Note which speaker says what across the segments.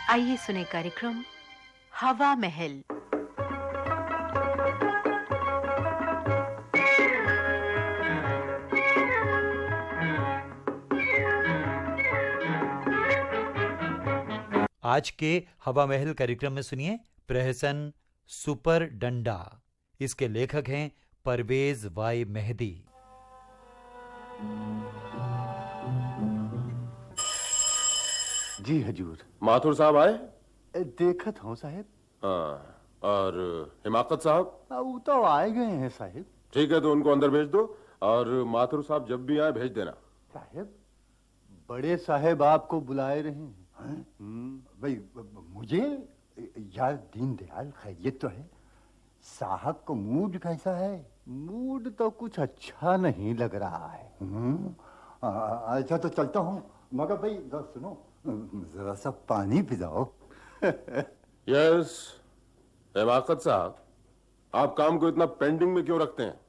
Speaker 1: आइए सुने कार्यक्रम हवा महल।
Speaker 2: आज के हवा महल कार्यक्रम में सुनिए प्रहसन सुपर डंडा। इसके लेखक हैं परवेज वाई मेहदी।
Speaker 3: जी हजूर।
Speaker 4: माथुर साहब आए?
Speaker 3: देखत हूँ साहिब।
Speaker 4: हाँ, और हिमाकत साहब?
Speaker 3: वो तो आए गए हैं साहिब।
Speaker 4: ठीक है, तो उनको अंदर भेज दो और माथुर साहब जब भी आए भेज देना।
Speaker 3: साहिब, बड़े साहिब आपको बुलाए रहे हैं। भाई मुझे यार दीन दयाल खैरियत तो है। साहब को मूड कैसा है? मूड तो कुछ अच्छा नहीं लग रहा है। अच्छा तो चलता हूँ, मगर भाई सुनो, जरा सा पानी पिलाओ।
Speaker 4: यस हिमाकत साहब, आप काम को इतना पेंडिंग में क्यों रखते हैं?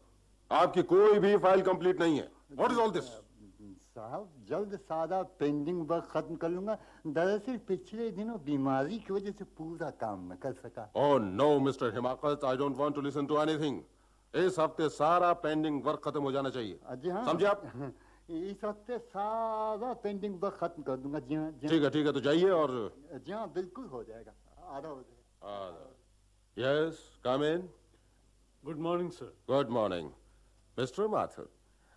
Speaker 4: आपकी कोई भी फाइल कंप्लीट नहीं है। What is all this?
Speaker 3: साहब जल्द सादा पेंडिंग वर्क खत्म कर लूंगा। दरअसल पिछले दिनों बीमारी की वजह से पूरा काम न कर सका।
Speaker 4: Oh no mister Himakat, I don't want to listen to anything. इस हफ्ते सारा पेंडिंग वर्क खत्म हो जाना चाहिए।
Speaker 3: जी हाँ,
Speaker 4: समझे आप?
Speaker 3: इस हफ्ते सारा पेंडिंग वर्क खत्म कर दूंगा। जी हाँ,
Speaker 4: ठीक है, तो जाइए। और
Speaker 3: जी हाँ, बिल्कुल हो जाएगा, आधा हो जाएगा।
Speaker 4: Yes come in.
Speaker 5: Good morning sir.
Speaker 4: Good morning mister Mathur.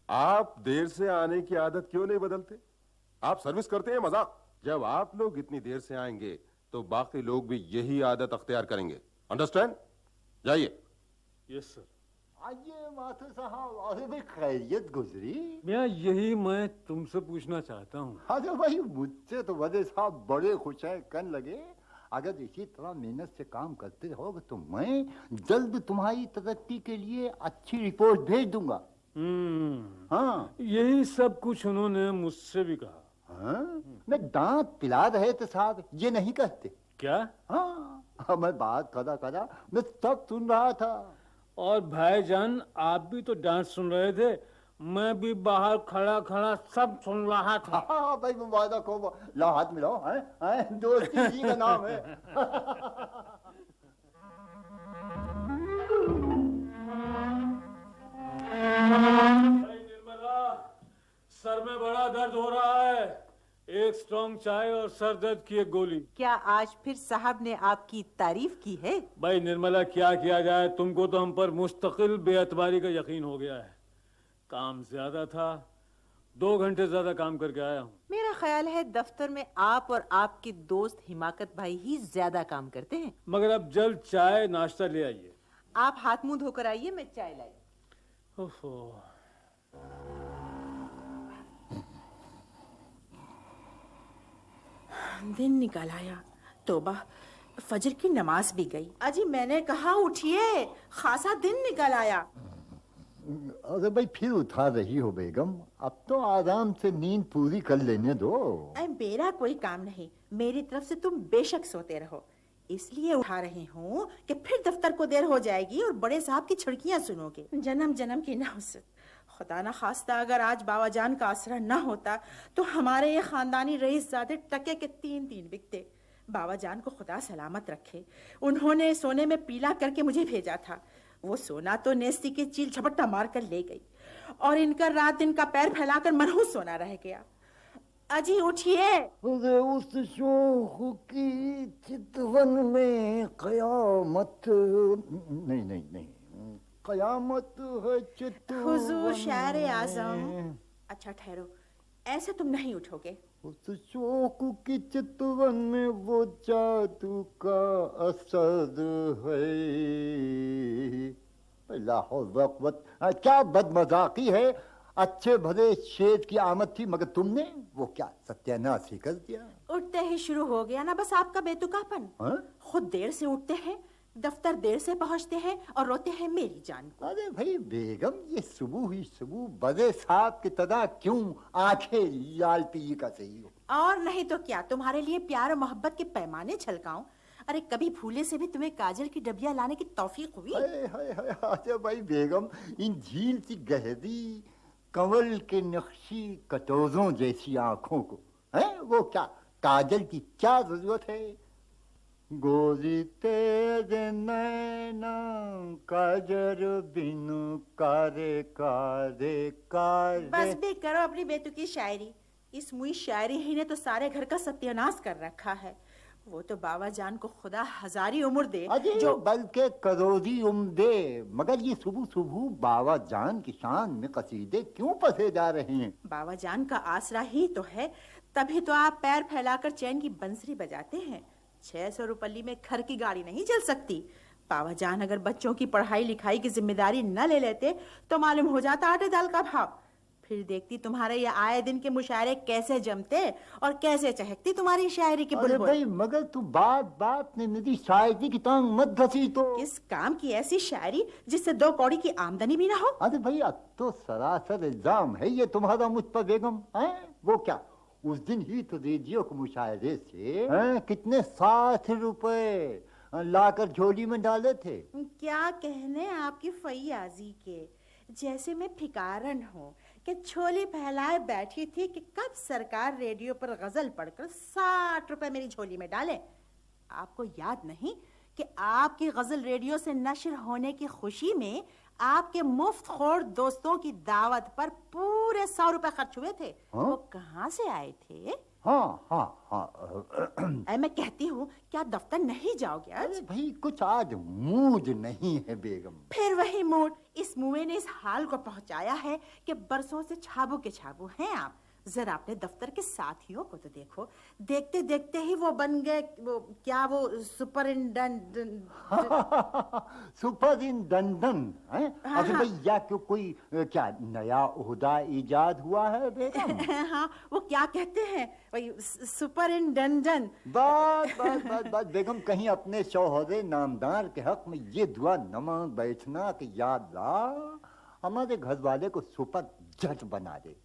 Speaker 4: आप देर से आने की आदत क्यों नहीं बदलते? आप सर्विस करते हैं मजाक। जब आप लोग इतनी देर से आएंगे तो बाकी लोग भी यही आदत अख्तियार करेंगे। अंडरस्टैंड? जाइए।
Speaker 5: Yes sir.
Speaker 3: आइए माथुर साहब। अरे भाई खैरियत गुजरी?
Speaker 5: मैं तुमसे पूछना चाहता हूँ।
Speaker 3: अरे भाई मुझसे तो वजह साहब बड़े खुश हैं, कहने लगे अगर इसी तरह मेहनत से काम करते रहोगे तो मैं जल्द तुम्हारी तरक्की के लिए अच्छी रिपोर्ट भेज दूंगा। हाँ,
Speaker 5: यही सब कुछ उन्होंने मुझसे भी कहा।
Speaker 3: हाँ? मैं दांत पिला रहे थे साहब, ये नहीं कहते
Speaker 5: क्या?
Speaker 3: हाँ, मैं बात कदा मैं सब सुन रहा था।
Speaker 5: और भाईजान आप भी तो डांट सुन रहे थे। मैं भी बाहर खड़ा खड़ा सब सुन रहा था।
Speaker 3: हाँ भाई मुबारक को ला हाथ मिलाओ। हैं दोस्ती इसी का नाम है।
Speaker 5: निर्मला, सर में बड़ा दर्द हो रहा है। एक स्ट्रॉन्ग चाय और सर दर्द की एक गोली।
Speaker 6: क्या आज फिर साहब ने आपकी तारीफ की है?
Speaker 5: भाई निर्मला, क्या किया जाए, तुमको तो हम पर मुस्तकिल बेअतबारी का यकीन हो गया है। काम ज्यादा था, 2 घंटे ज्यादा काम करके आया हूँ।
Speaker 6: मेरा ख्याल है दफ्तर में आप और आपके दोस्त हिमाकत भाई ही ज्यादा काम करते हैं।
Speaker 5: मगर अब जल्द चाय नाश्ता ले आइए।
Speaker 6: आप हाथ मुंह धोकर आइए, मैं चाय लाई।
Speaker 5: ओहो।
Speaker 7: दिन निकल आया। तोबा, फजर की नमाज भी गई।
Speaker 6: अजी मैंने कहा उठिए, खासा दिन निकल आया।
Speaker 3: अरे भाई फिर उठा रही हो बेगम, अब तो आराम से नींद पूरी कर लेने दो।
Speaker 7: मेरा कोई काम नहीं, मेरी तरफ से तुम बेशक सोते रहो, इसलिए उठा रही हूँ कि फिर दफ्तर को देर हो जाएगी और बड़े साहब की छिड़कियां सुनोगे। जन्म जन्म की नौसत। खुदा ना खास्ता अगर आज बाबा जान का आसरा न होता तो हमारे ये खानदानी रईसजादे टके के 3-3 बिकते। बाबा जान को खुदा सलामत रखे, उन्होंने सोने में पीला करके मुझे भेजा था। वो सोना तो नेस्ती के चील झपट्टा मार कर ले गई और इनका रात दिन का पैर फैलाकर मनहूस सोना रह गया। अजी उठिए।
Speaker 3: उस शोख की चितवन में कयामत नहीं कयामत है चितवन।
Speaker 7: हुजूर शायर आजम। अच्छा ठहरो, ऐसे तुम नहीं उठोगे।
Speaker 3: उस शोक की चितवन में वो जादू का असर है। लाहौल क्या बदमजाकी है। अच्छे भले शेर की आमद थी, मगर तुमने वो क्या सत्यानाश ही कर दिया।
Speaker 7: उठते ही शुरू हो गया ना बस आपका बेतुकापन। खुद देर से उठते हैं, दफ्तर देर से पहुंचते हैं और रोते हैं मेरी जान को।
Speaker 3: अरे भाई बेगम, ये सुबह ही सुबह बड़े साहब की तरह क्यों आंखें लाल पीली कर रही हो?
Speaker 7: और नहीं तो क्या, तुम्हारे लिए प्यार और मोहब्बत के पैमाने छलकाऊं। अरे कभी भूले से भी तुम्हें काजल की डबिया लाने की तौफीक हुई?
Speaker 3: अरे भाई बेगम, इन झील सी गहरी कंवल के नक्शी कटोरों जैसी आंखों को, है वो क्या काजल की क्या जरूरत है? गोरी तेरे नैना काजर बिनु कारे कारे कारे।
Speaker 7: बस भी करो अपनी बेतुकी शायरी। इस मुई शायरी ही ने तो सारे घर का सत्यानाश कर रखा है। वो तो बाबा जान को खुदा हजारी उम्र दे
Speaker 3: अरे
Speaker 7: जो
Speaker 3: बल्कि करोड़ी उम्र दे, मगर ये सुबह सुबह बाबा जान की शान में कसीदे क्यों पसे जा रहे हैं?
Speaker 7: बाबा जान का आसरा ही तो है, तभी तो आप पैर फैलाकर चैन की बंसरी बजाते हैं। 600 रुपये में घर की गाड़ी नहीं चल सकती। बाबा जान अगर बच्चों की पढ़ाई लिखाई की जिम्मेदारी न ले लेते तो मालूम हो जाता आटे दाल का भाव। फिर देखती तुम्हारे ये आए दिन के मुशायरे कैसे जमते और कैसे चहकती तुम्हारी शायरी की
Speaker 3: अरे
Speaker 7: बुलबुल।
Speaker 3: भाई मगर तू बात बात में मेरी शायरी की टांग मत घसी तो।
Speaker 7: किस काम की ऐसी शायरी जिससे 2 कौड़ी की आमदनी भी ना हो?
Speaker 3: अरे भाई अब तो सरासर इल्जाम है ये तुम्हारा मुझ पर बेगम। हैं वो क्या, उस दिन ही तो रेडियो के मुशायरे से कितने 60 रुपए लाकर झोली में डाले थे।
Speaker 7: क्या कहने आपकी फैयाजी के, जैसे मैं फिकारन हूँ कि झोली फैलाए बैठी थी कि कब सरकार रेडियो पर गजल पढ़कर 60 रुपए मेरी झोली में डाले। आपको याद नहीं कि आपकी गजल रेडियो से नश्र होने की खुशी में आपके मुफ्त खोर दोस्तों की दावत पर पूरे 100 रुपए खर्च हुए थे।
Speaker 3: हाँ?
Speaker 7: वो कहाँ से आए थे?
Speaker 3: हाँ हाँ हाँ।
Speaker 7: मैं कहती हूँ क्या दफ्तर नहीं जाओगे आज?
Speaker 3: अरे भाई कुछ आज मूड नहीं है बेगम।
Speaker 7: फिर वही मूड, इस मुए ने इस हाल को पहुंचाया है कि बरसों से छाबू के छाबू हैं आप। जरा अपने दफ्तर के साथियों को तो देखो, देखते देखते ही वो बन गए वो क्या वो सुपरिंटेंडेंट।
Speaker 3: सुपरिंटेंडेंट है।
Speaker 7: हाँ,
Speaker 3: अच्छा
Speaker 7: हाँ।
Speaker 3: भाई या क्यों कोई क्या नया ओहदा इजाद हुआ है बेगम?
Speaker 7: हाँ, वो क्या कहते हैं वही सुपरिंटेंडेंट।
Speaker 3: बात बेगम कहीं अपने शौहरे नामदार के हक में ये दुआ न मांग बैठना कि याद ला हमारे घर वाले को सुपर जज बना दे।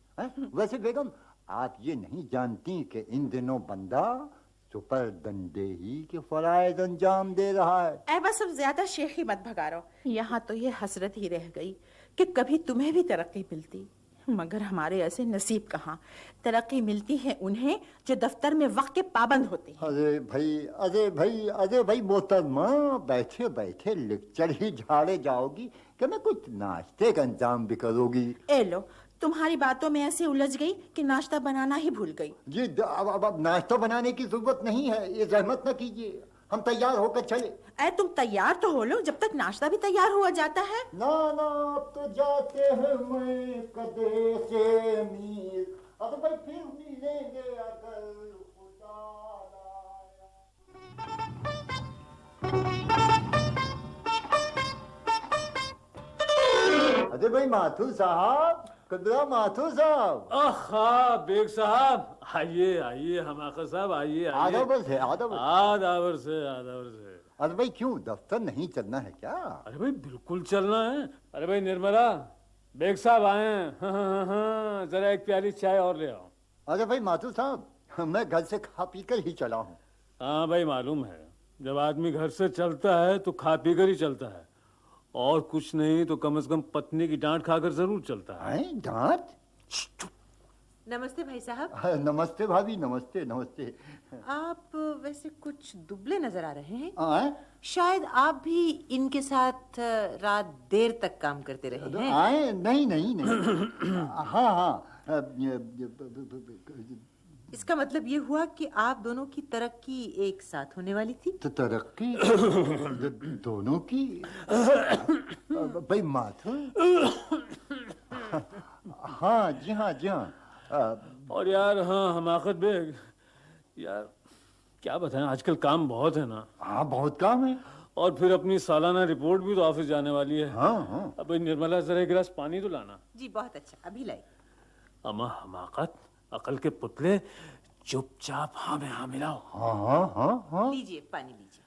Speaker 3: वैसे बेगम आप ये नहीं जानती कि इन दिनों बंदा सुपर दंडेही के फराइज अंजाम दे रहा है।
Speaker 7: ऐ बस अब ज्यादा शेखी मत भगा रहो। यहाँ तो ये हसरत ही रह गई कि कभी तुम्हें भी तरक्की मिलती, मगर हमारे ऐसे नसीब कहाँ। तरक्की मिलती है उन्हें जो दफ्तर में वक्त के पाबंद होते हैं।
Speaker 3: अरे भाई मोहतरमा बैठे बैठे लेक्चर ही झाड़े जाओगी कि मैं कुछ नाश्ते का इंतजाम भी करोगी?
Speaker 7: ए लो, तुम्हारी बातों में ऐसे उलझ गई कि नाश्ता बनाना ही भूल गई।
Speaker 3: जी अब नाश्ता बनाने की जरूरत नहीं है, ये जहमत न कीजिए, हम तैयार होकर चले।
Speaker 7: ऐ तुम तैयार तो हो लो जब तक नाश्ता भी तैयार हुआ जाता है।
Speaker 3: ना अब तो जाते हैं मैं कदे से मीर, अब भाई फिर मिलेंगे अगर खुदा लाया। अरे भाई माथुर साहब, कदरा माथुर साहब।
Speaker 5: आहा बेग साहब, आइए आइए हमाकत साहब, आइए आइए।
Speaker 3: आदाबर से।
Speaker 5: आदाबर से।
Speaker 3: अरे भाई क्यों दफ्तर नहीं चलना है क्या?
Speaker 5: अरे भाई बिल्कुल चलना है। अरे भाई निर्मला, बेग साहब आए हैं। हाँ, जरा एक प्याली चाय और ले आओ।
Speaker 3: अरे भाई माथुर साहब, मैं घर से खा पी कर ही चला हूँ।
Speaker 5: हाँ भाई मालूम है, जब आदमी घर से चलता है तो खा पी कर ही चलता है, और कुछ नहीं तो कम से कम पत्नी की डांट खाकर जरूर चलता है।
Speaker 3: डांट?
Speaker 6: नमस्ते भाई साहब।
Speaker 3: नमस्ते भाभी, नमस्ते नमस्ते।
Speaker 6: आप वैसे कुछ दुबले नजर आ रहे हैं।
Speaker 3: आए?
Speaker 6: शायद आप भी इनके साथ रात देर तक काम करते रहे हैं।
Speaker 3: आए? नहीं। हाँ
Speaker 6: इसका मतलब ये हुआ कि आप दोनों की तरक्की एक साथ होने वाली थी।
Speaker 3: तो तरक्की दोनों की? भाई माथुर। हाँ जी हाँ।
Speaker 5: और यार हाँ हमाकत बेग, यार क्या बताएं, आजकल काम बहुत है ना।
Speaker 3: हाँ बहुत काम है।
Speaker 5: और फिर अपनी सालाना रिपोर्ट भी तो ऑफिस जाने वाली है।
Speaker 3: हाँ।
Speaker 5: अब भाई निर्मला जरा एक गिलास पानी तो लाना।
Speaker 6: जी बहुत अच्छा, अभी लाई।
Speaker 5: अम्मा हमाकत, अकल के पुतले, चुपचाप हाँ में हाँ मिलाओ।
Speaker 3: हाँ।
Speaker 6: लीजिए पानी लीजिए।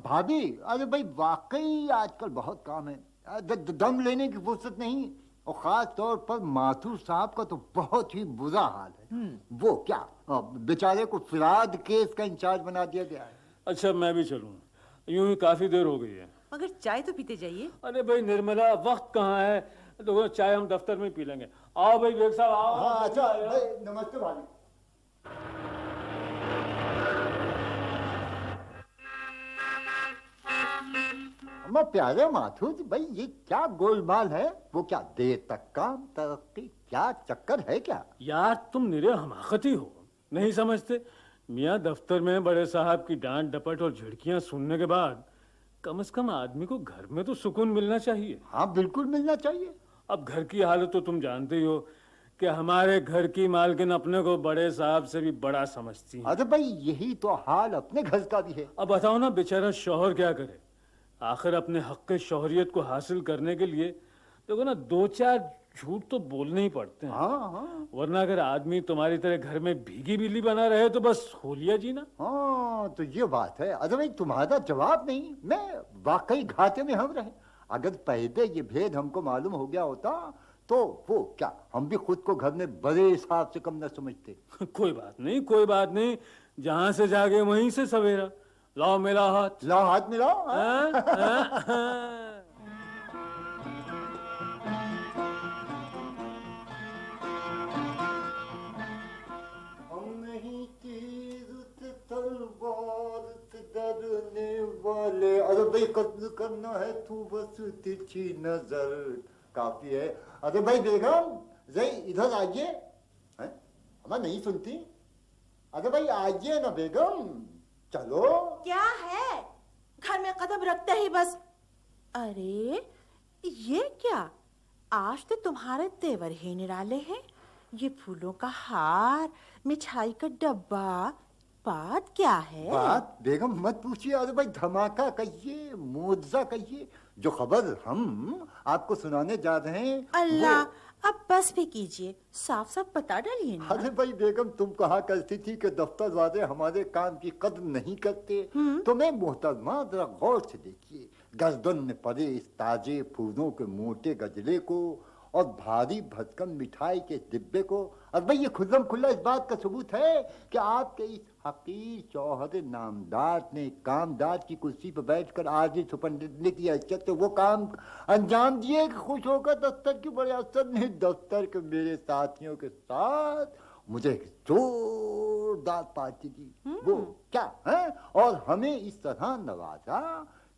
Speaker 3: भाभी, अरे भाई वाकई आजकल बहुत काम है, दम लेने की फुर्सत नहीं, और खास तौर पर माथुर साहब का तो बहुत ही बुरा हाल है। वो क्या बेचारे को फिराद केस का इंचार्ज बना दिया गया है।
Speaker 5: अच्छा मैं भी चलूँ, यूं ही काफी देर हो गई है।
Speaker 6: मगर चाय तो पीते जाइए।
Speaker 5: अरे भाई निर्मला, वक्त कहाँ है, तो चाय हम दफ्तर में पी लेंगे। आओ भाई बेग साहब आओ।
Speaker 3: हाँ अच्छा भाई, नमस्ते भाभी। अम्मा प्यारे माथुर भाई, ये क्या गोलमाल है? वो क्या देर तक काम, तरक्की, क्या चक्कर है क्या?
Speaker 5: यार तुम निरे हमाकती हो, नहीं समझते? मियाँ दफ्तर में बड़े साहब की डांट डपट और झिड़कियां सुनने के बाद कम से कम आदमी को घर में तो सुकून मिलना चाहिए।
Speaker 3: हाँ बिल्कुल मिलना चाहिए।
Speaker 5: अब घर की हालत तो तुम जानते ही हो कि हमारे घर की मालकिन अपने को बड़े साहब से भी बड़ा समझती है।
Speaker 3: अरे भाई यही तो हाल अपने घर का भी है।
Speaker 5: अब बताओ ना बेचारा शौहर क्या करे? आखिर अपने हक के शौहरियत को हासिल करने के लिए देखो ना, दो चार झूठ तो बोलने ही पड़ते हैं।
Speaker 3: हाँ हाँ
Speaker 5: वरना अगर आदमी तुम्हारी तरह घर में भीगी बिल्ली बना रहे तो बस हो लिया जीना।
Speaker 3: हाँ, तो ये बात है। अरे भाई तुम्हारा जवाब नहीं, मैं वाकई घाटे में हम रहे। अगर पहले ये भेद हमको मालूम हो गया होता तो वो क्या, हम भी खुद को घर में बड़े साहब से कम न समझते।
Speaker 5: कोई बात नहीं, कोई बात नहीं, जहां से जागे वहीं से सवेरा। लाओ मेरा हाथ।
Speaker 3: लाओ हाथ मिलाओ।
Speaker 5: हाँ? हाँ? हाँ?
Speaker 3: हम नहीं तीर से तलवार से डरने वाले। अरे भाई कत्ल करना है तू बस तिरछी नजर काफी है। अरे भाई बेगम जय इधर आइए। हैं? हमें नहीं सुनती? अरे भाई आइए ना बेगम, चलो।
Speaker 7: क्या है? घर में कदम रखते ही बस। अरे ये क्या, आज तो तुम्हारे तेवर ही निराले हैं। ये फूलों का हार, मिठाई का डब्बा, बात क्या है?
Speaker 3: बात बेगम मत पूछिए। अरे भाई धमाका कहिए, मुआवजा कहिए। जो खबर हम आपको सुनाने जा रहे हैं
Speaker 7: अल्लाह, अब बस भी कीजिए, साफ साफ बता डालिए ना।
Speaker 3: अरे भाई बेगम तुम कहा करती थी कि दफ्तर वाले हमारे काम की कदर नहीं करते। तो मैं मोहतरमा जरा गौर से देखिए, गर्दन में पड़े इस ताजे फूलों के मोटे गजले को और भारी भरकम मिठाई के डिब्बे को। और भाई ये खुल्लम खुल्ला इस बात का सबूत है कि आपके इस हकीर शौहर नामदार ने कामदार की कुर्सी पर बैठकर आज सुपरडेंट की हैसियत से वो काम अंजाम दिए कि खुश होकर दफ्तर के बड़े अफसर ने दफ्तर के मेरे साथियों के साथ मुझे एक जोरदार पार्टी दी। वो क्या है, और हमें इस तरह नवाजा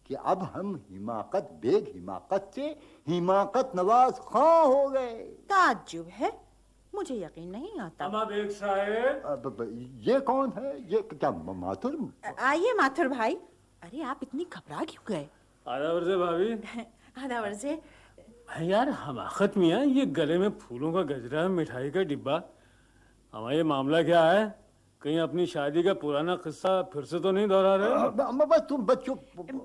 Speaker 3: कि अब हम हिमाकत बेग हिमाकत से हिमाकत नवाज खां हो गए।
Speaker 7: ताज्जुब है, मुझे यकीन नहीं आता।
Speaker 5: अम्मा बेग साहेब।
Speaker 3: ये कौन है? ये क्या माथुर?
Speaker 7: आइए माथुर भाई। अरे आप इतनी घबरा क्यों गए?
Speaker 5: आधा वर्षे भाभी।
Speaker 7: आधा वर्षे।
Speaker 5: यार हमाकत मियाँ, ये गले में फूलों का गजरा, मिठाई का डिब्बा, हमारा ये मामला क्या है? कहीं अपनी शादी का पुराना किस्सा फिर से तो नहीं दोहरा रहे?
Speaker 3: अम्मा बस तुम बच्चों।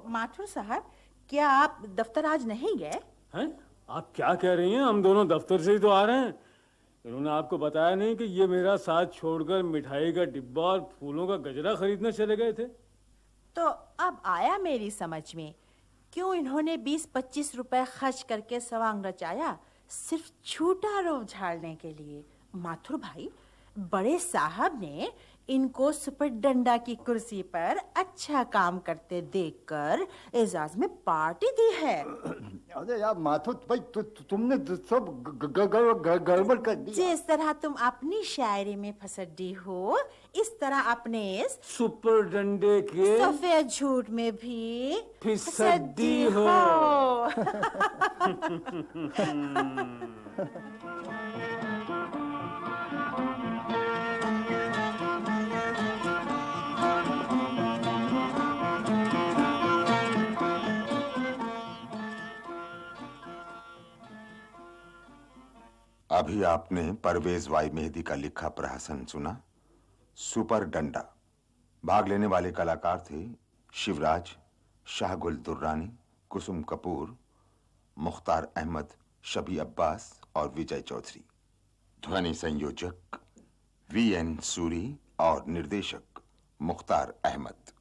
Speaker 7: माथुर साहब, क्या आप दफ्तर आज नहीं गए?
Speaker 5: हैं? आप क्या कह रही हैं? हम दोनों दफ्तर से ही तो आ रहे हैं। इन्होंने आपको बताया नहीं कि ये मेरा साथ छोड़कर मिठाई का डिब्बा और फूलों का गजरा खरीदने चले गए थे?
Speaker 7: तो अब आया मेरी समझ में, क्यों इन्होंने 20-25 रुपए खर्च करके सवांग रचाया सिर्फ झूठा रोब झाड़ने के लिए। माथुर भाई, बड़े साहब ने इनको सुपरडंडा की कुर्सी पर अच्छा काम करते देखकर एजाज में पार्टी दी है।
Speaker 3: अरे यार माथुर भाई, तुमने सब गड़बड़ कर दी।
Speaker 7: जिस तरह तुम अपनी शायरी में फसड्डी हो, इस तरह अपने
Speaker 5: सुपरडंडे के
Speaker 7: सफेद झूठ में भी
Speaker 5: फिसड्डी हो।
Speaker 8: अभी आपने परवेज वाई मेहदी का लिखा प्रहसन सुना, सुपर डंडा। भाग लेने वाले कलाकार थे शिवराज, शाहगुल दुर्रानी, कुसुम कपूर, मुख्तार अहमद, शबी अब्बास और विजय चौधरी। ध्वनि संयोजक वीएन सूरी और निर्देशक मुख्तार अहमद।